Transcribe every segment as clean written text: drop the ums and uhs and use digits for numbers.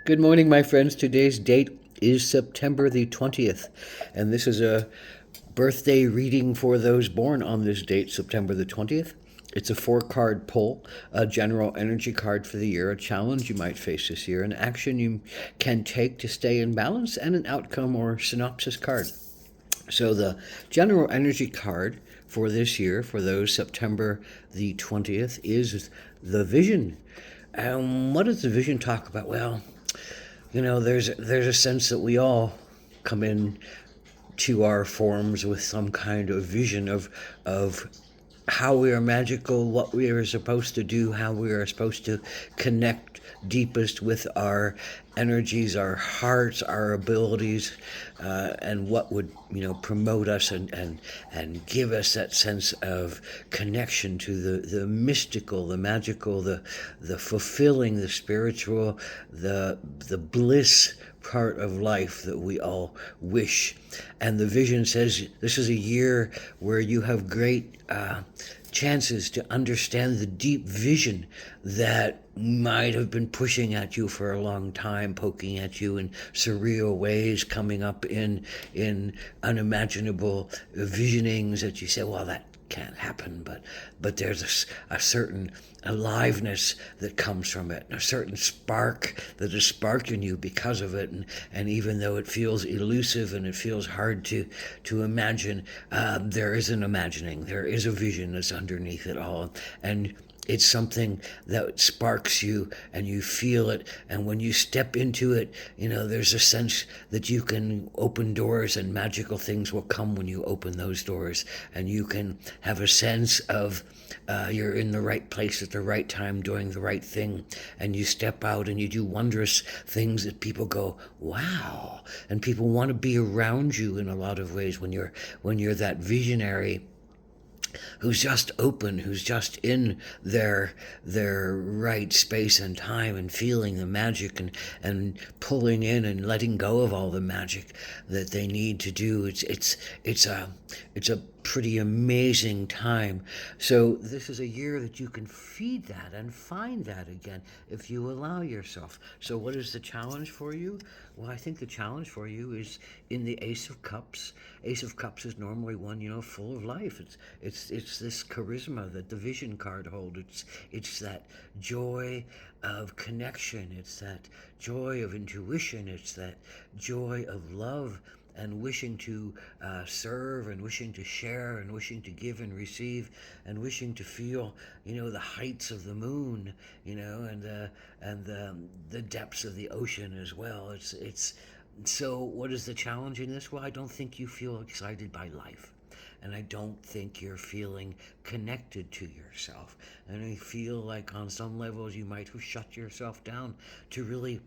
Good morning, my friends. Today's date is September the 20th, and this is a birthday reading for those born on this date, September the 20th. It's a four-card pull, a general energy card for the year, a challenge you might face this year, an action you can take to stay in balance, and an outcome or synopsis card. So the general energy card for this year, for those September the 20th, is the vision. What does the vision talk about? Well, there's a sense that we all come in to our forms with some kind of vision of how we are magical, what we are supposed to do, how we are supposed to connect deepest with our energies, our hearts, our abilities, and what would promote us and give us that sense of connection to the mystical, the magical, the fulfilling, the spiritual, the bliss part of life that we all wish. And the vision says this is a year where you have great chances to understand the deep vision that might have been pushing at you for a long time, poking at you in surreal ways, coming up in unimaginable visionings that you say, well, that can't happen, but there's a certain aliveness that comes from it, a certain spark that is sparked in you because of it, and even though it feels elusive and it feels hard to imagine, there is an imagining, there is a vision that's underneath it all, and it's something that sparks you and you feel it. And when you step into it, there's a sense that you can open doors and magical things will come when you open those doors. And you can have a sense of you're in the right place at the right time doing the right thing. And you step out and you do wondrous things that people go, wow. And people want to be around you in a lot of ways when you're that visionary who's just open, who's just in their right space and time and feeling the magic and pulling in and letting go of all the magic that they need to do. It's a pretty amazing time. So this is a year that you can feed that and find that again if you allow yourself. So what is the challenge for you? Well, I think the challenge for you is in the Ace of Cups. Ace of Cups is normally one, full of life. It's this charisma that the Vision card holds. It's that joy of connection. It's that joy of intuition. It's that joy of love and wishing to serve and wishing to share and wishing to give and receive and wishing to feel, the heights of the moon, and the depths of the ocean as well. It's so. What is the challenge in this? Well, I don't think you feel excited by life. And I don't think you're feeling connected to yourself. And I feel like on some levels you might have shut yourself down to really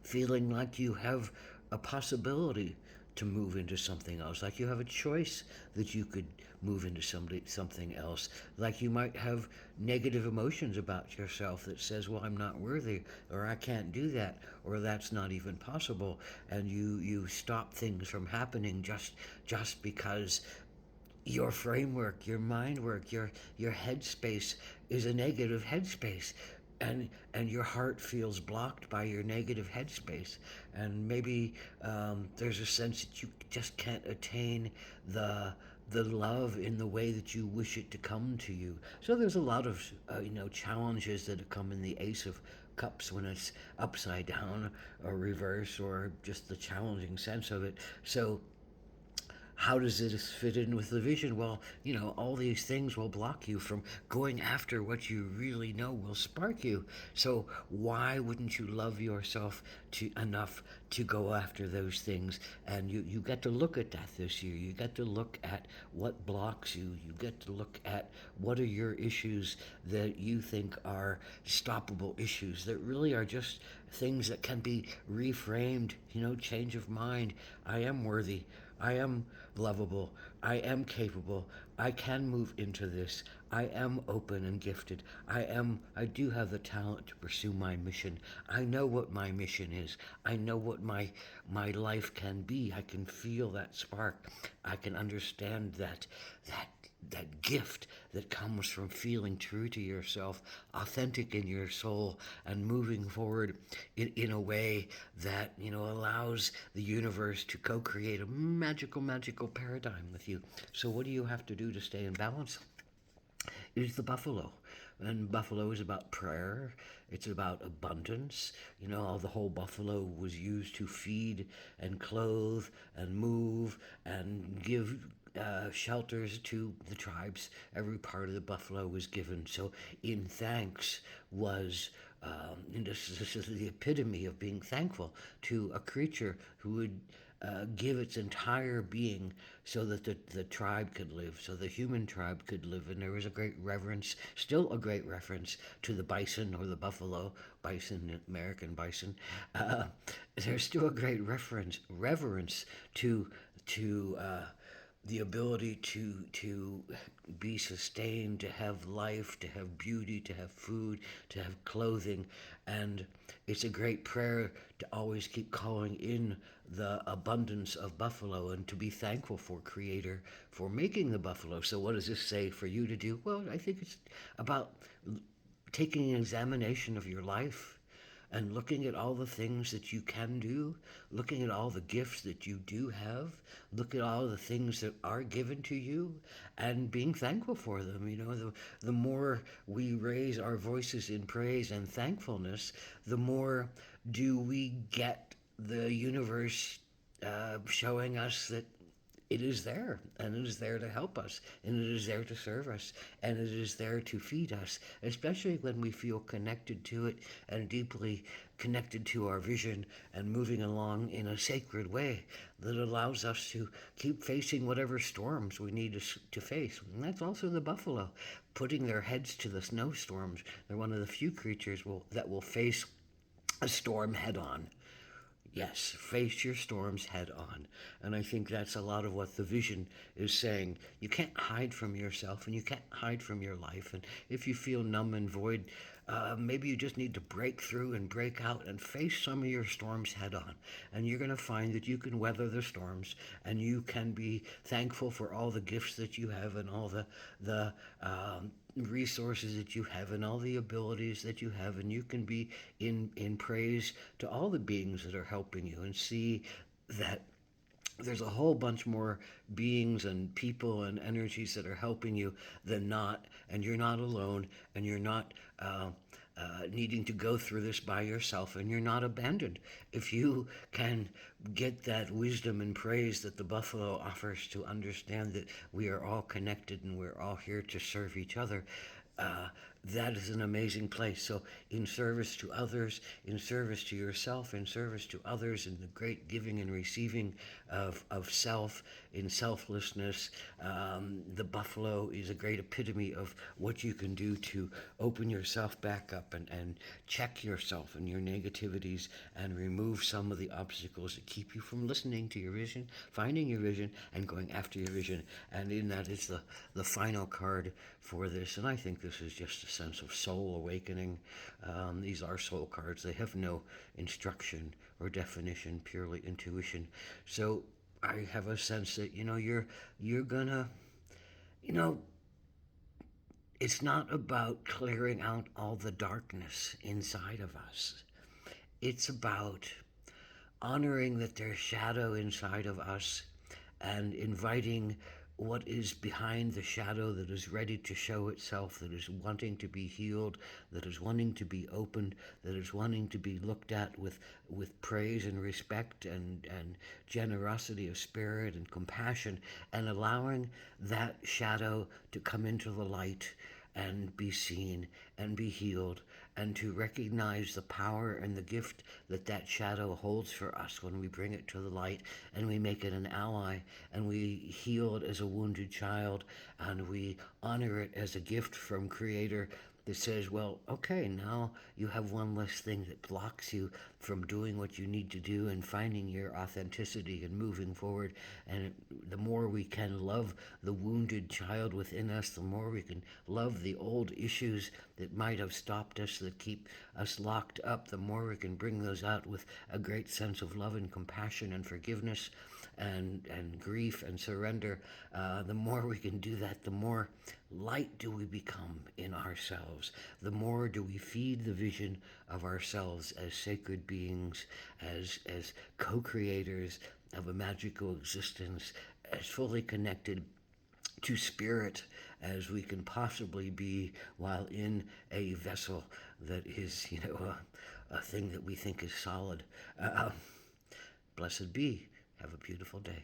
feeling like you have a possibility to move into something else, like you have a choice that you could move into something else, like you might have negative emotions about yourself that says, well, I'm not worthy, or I can't do that, or that's not even possible, and you stop things from happening just because your framework, your mind work, your headspace is a negative headspace, and your heart feels blocked by your negative headspace, and maybe there's a sense that you just can't attain the love in the way that you wish it to come to you. So there's a lot of challenges that come in the Ace of Cups when it's upside down or reverse or just the challenging sense of it. So how does it fit in with the vision? Well, all these things will block you from going after what you really know will spark you. So why wouldn't you love yourself enough to go after those things? And you get to look at that this year. You get to look at what blocks you. You get to look at what are your issues that you think are stoppable issues that really are just things that can be reframed, change of mind. I am worthy. I am lovable. I am capable. I can move into this. I am open and gifted. I do have the talent to pursue my mission. I know what my mission is. I know what my life can be. I can feel that spark. I can understand that gift that comes from feeling true to yourself, authentic in your soul, and moving forward in a way that, allows the universe to co-create a magical paradigm with you. So what do you have to do to stay in balance? Is the buffalo. And buffalo is about prayer. It's about abundance. The whole buffalo was used to feed and clothe and move and give shelters to the tribes. Every part of the buffalo was given. So, in thanks was, and this is the epitome of being thankful to a creature who would give its entire being so that the tribe could live, so the human tribe could live. And there was a great reverence, still a great reference to the bison or the buffalo, bison, American bison. There's still a great reverence to the ability to be sustained, to have life, to have beauty, to have food, to have clothing. And it's a great prayer to always keep calling in the abundance of buffalo and to be thankful for Creator for making the buffalo. So what does this say for you to do? Well, I think it's about taking an examination of your life and looking at all the things that you can do, looking at all the gifts that you do have, look at all the things that are given to you, and being thankful for them. The more we raise our voices in praise and thankfulness, the more do we get the universe showing us that it is there, and it is there to help us, and it is there to serve us, and it is there to feed us, especially when we feel connected to it and deeply connected to our vision and moving along in a sacred way that allows us to keep facing whatever storms we need to face. And that's also the buffalo, putting their heads to the snowstorms. They're one of the few creatures that will face a storm head on. Yes, face your storms head on. And I think that's a lot of what the vision is saying. You can't hide from yourself and you can't hide from your life. And if you feel numb and void, maybe you just need to break through and break out and face some of your storms head on. And you're going to find that you can weather the storms and you can be thankful for all the gifts that you have and all the resources that you have and all the abilities that you have, and you can be in praise to all the beings that are helping you and see that there's a whole bunch more beings and people and energies that are helping you than not, and you're not alone, and you're not needing to go through this by yourself, and you're not abandoned. If you can get that wisdom and praise that the buffalo offers to understand that we are all connected and we're all here to serve each other, that is an amazing place. So, in service to others, in service to yourself, in service to others, in the great giving and receiving of self, in selflessness, the buffalo is a great epitome of what you can do to open yourself back up and check yourself and your negativities and remove some of the obstacles that keep you from listening to your vision, finding your vision, and going after your vision. And in that is the final card for this. And I think this is just a sense of soul awakening. These are soul cards. They have no instruction or definition, purely intuition. So I have a sense that, you're gonna, it's not about clearing out all the darkness inside of us. It's about honoring that there's shadow inside of us and inviting what is behind the shadow that is ready to show itself, that is wanting to be healed, that is wanting to be opened, that is wanting to be looked at with praise and respect and generosity of spirit and compassion, and allowing that shadow to come into the light and be seen and be healed, and to recognize the power and the gift that that shadow holds for us when we bring it to the light and we make it an ally and we heal it as a wounded child and we honor it as a gift from Creator that says, well, okay, now you have one less thing that blocks you from doing what you need to do and finding your authenticity and moving forward. And the more we can love the wounded child within us, the more we can love the old issues that might have stopped us, that keep us locked up, the more we can bring those out with a great sense of love and compassion and forgiveness and grief and surrender. The more we can do that, the more light do we become in ourselves. The more do we feed the vision of ourselves as sacred beings, as co-creators of a magical existence, as fully connected to spirit as we can possibly be while in a vessel that is, a thing that we think is solid. Blessed be. Have a beautiful day.